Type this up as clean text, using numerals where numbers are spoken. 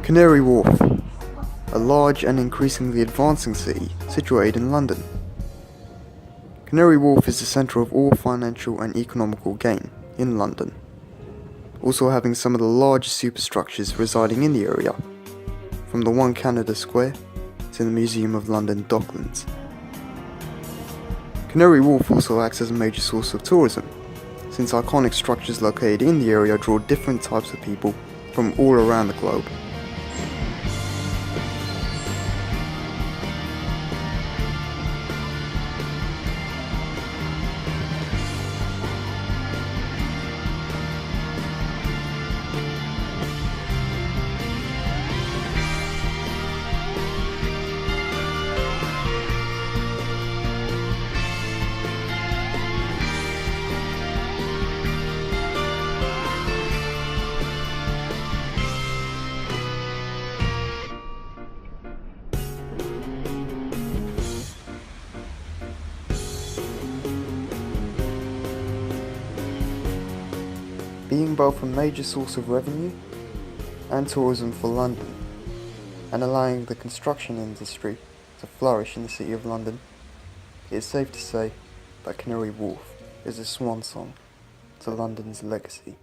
Canary Wharf, a large and increasingly advancing city situated in London. Canary Wharf is the centre of all financial and economical gain in London, also having some of the largest superstructures residing in the area, from the One Canada Square to the Museum of London Docklands. Canary Wharf also acts as a major source of tourism, since iconic structures located in the area draw different types of people from all around the globe. Being both a major source of revenue and tourism for London, and allowing the construction industry to flourish in the City of London, it is safe to say that Canary Wharf is a swan song to London's legacy.